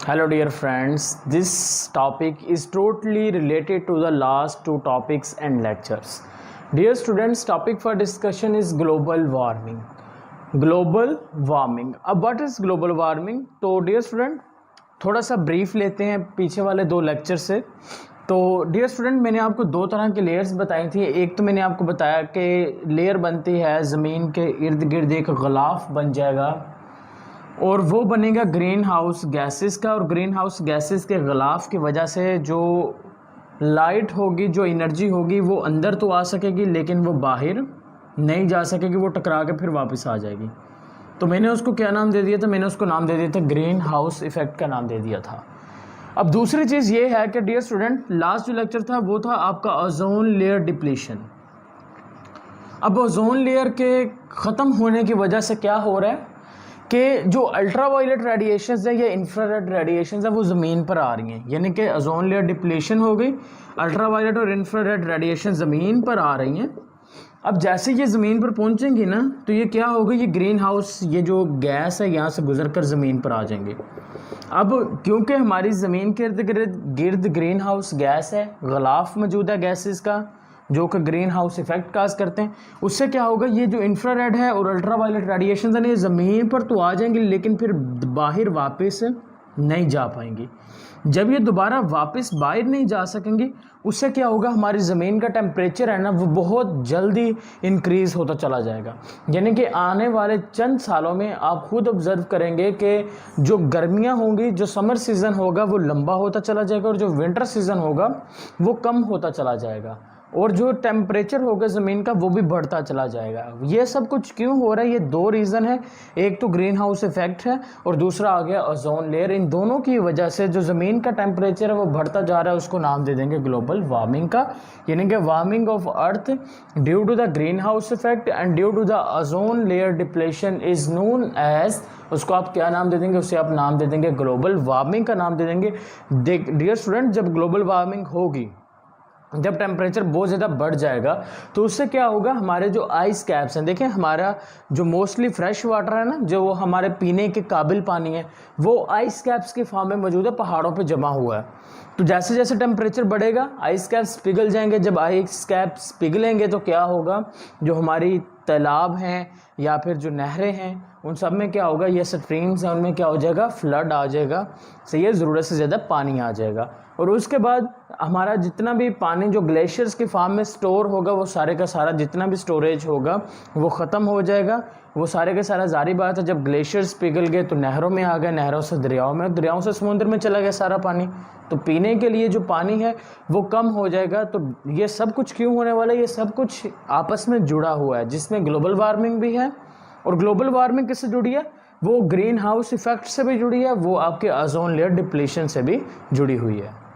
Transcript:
Hello dear friends, this topic is totally related to the last two topics and lectures. Dear students, topic for discussion is global warming. Global warming. अब what is global warming? तो dear student थोड़ा सा brief लेते हैं पीछे वाले दो lecture से। तो डियर स्टूडेंट, मैंने आपको दो तरह के लेयर्स बताई थी। एक तो मैंने आपको बताया कि लेयर बनती है ज़मीन के इर्द गिर्द, एक ग़िलाफ़ बन जाएगा और वो बनेगा ग्रीन हाउस गैसेस का, और ग्रीन हाउस गैसेस के ग़िलाफ़ की वजह से जो लाइट होगी, जो एनर्जी होगी, वो अंदर तो आ सकेगी लेकिन वो बाहर नहीं जा सकेगी, वो टकरा के फिर वापस आ जाएगी। तो मैंने उसको क्या नाम दे दिया था? मैंने उसको नाम दे दिया था ग्रीन हाउस इफ़ेक्ट का नाम दे दिया था। अब दूसरी चीज़ ये है कि डियर स्टूडेंट, लास्ट जो लेक्चर था वो था आपका ओजोन लेयर डिप्लीशन। अब ओजोन लेयर के ख़त्म होने की वजह से क्या हो रहा है कि जो अल्ट्रावायलेट रेडिएशंस है या इंफ्रारेड रेडिएशंस है वो ज़मीन पर आ रही हैं, यानी कि ओजोन लेयर डिप्लीशन हो गई, अल्ट्रावायलेट और इंफ्रारेड रेडिएशन ज़मीन पर आ रही हैं। अब जैसे ये ज़मीन पर पहुंचेंगी ना, तो ये क्या होगा, ये ग्रीन हाउस, ये जो गैस है यहाँ से गुजर कर ज़मीन पर आ जाएंगे। अब क्योंकि हमारी ज़मीन के इर्द गिर्द ग्रीन हाउस गैस है, ग़िलाफ़ मौजूद है गैसेस का, जो कि ग्रीन हाउस इफ़ेक्ट काज करते हैं, उससे क्या होगा, ये जो इंफ्रारेड है और अल्ट्रावायलेट रेडिएशन है, ये ज़मीन पर तो आ जाएंगी लेकिन फिर बाहर वापस नहीं जा पाएंगी। जब ये दोबारा वापस बाहर नहीं जा सकेंगी, उससे क्या होगा, हमारी ज़मीन का टेम्परेचर है ना, वो बहुत जल्दी इंक्रीज़ होता चला जाएगा। यानी कि आने वाले चंद सालों में आप खुद ऑब्ज़र्व करेंगे कि जो गर्मियाँ होंगी, जो समर सीज़न होगा वो लंबा होता चला जाएगा और जो विंटर सीज़न होगा वो कम होता चला जाएगा, और जो टेम्परेचर होगा ज़मीन का वो भी बढ़ता चला जाएगा। ये सब कुछ क्यों हो रहा है? ये दो रीज़न है, एक तो ग्रीन हाउस इफ़ेक्ट है और दूसरा आ गया ओजोन लेयर। इन दोनों की वजह से जो ज़मीन का टेम्परेचर है वो बढ़ता जा रहा है, उसको नाम दे देंगे ग्लोबल वार्मिंग का, यानी कि warming of earth due to the greenhouse effect and due to the ozone layer depletion is known as, उसको आप क्या नाम दे देंगे? उसे आप नाम दे देंगे ग्लोबल वार्मिंग का नाम दे देंगे। डियर स्टूडेंट, जब ग्लोबल वार्मिंग होगी, जब टेम्परेचर बहुत ज़्यादा बढ़ जाएगा, तो उससे क्या होगा, हमारे जो आइस कैप्स हैं, देखें हमारा जो मोस्टली फ्रेश वाटर है ना, जो वो हमारे पीने के काबिल पानी है, वो आइस कैप्स के फॉर्म में मौजूद है, पहाड़ों पे जमा हुआ है। तो जैसे जैसे टेम्परेचर बढ़ेगा आइस कैप्स पिघल जाएंगे। जब आइस कैप्स पिघलेंगे तो क्या होगा, जो हमारी तालाब हैं या फिर जो नहरें हैं, उन सब में क्या होगा, ये स्ट्रीम्स हैं, उनमें क्या हो जाएगा, फ्लड आ जाएगा, सही है, ज़रूरत से ज़्यादा पानी आ जाएगा। और उसके बाद हमारा जितना भी पानी जो ग्लेशियर्स के फॉर्म में स्टोर होगा, वो सारे का सारा जितना भी स्टोरेज होगा वो ख़त्म हो जाएगा। वो सारे का सारा, जारी बात है, जब ग्लेशियर्स पिघल गए तो नहरों में आ गए, नहरों से दरियाओं में, दरियाओं से समुद्र में चला गया सारा पानी, तो पीने के लिए जो पानी है वो कम हो जाएगा। तो ये सब कुछ क्यों होने वाला है? ये सब कुछ आपस में जुड़ा हुआ है, जिसमें ग्लोबल वार्मिंग भी है। और ग्लोबल वार्मिंग किससे जुड़ी है? वो ग्रीन हाउस इफ़ेक्ट से भी जुड़ी है, वो आपके ओजोन लेयर डिप्लीशन से भी जुड़ी हुई है।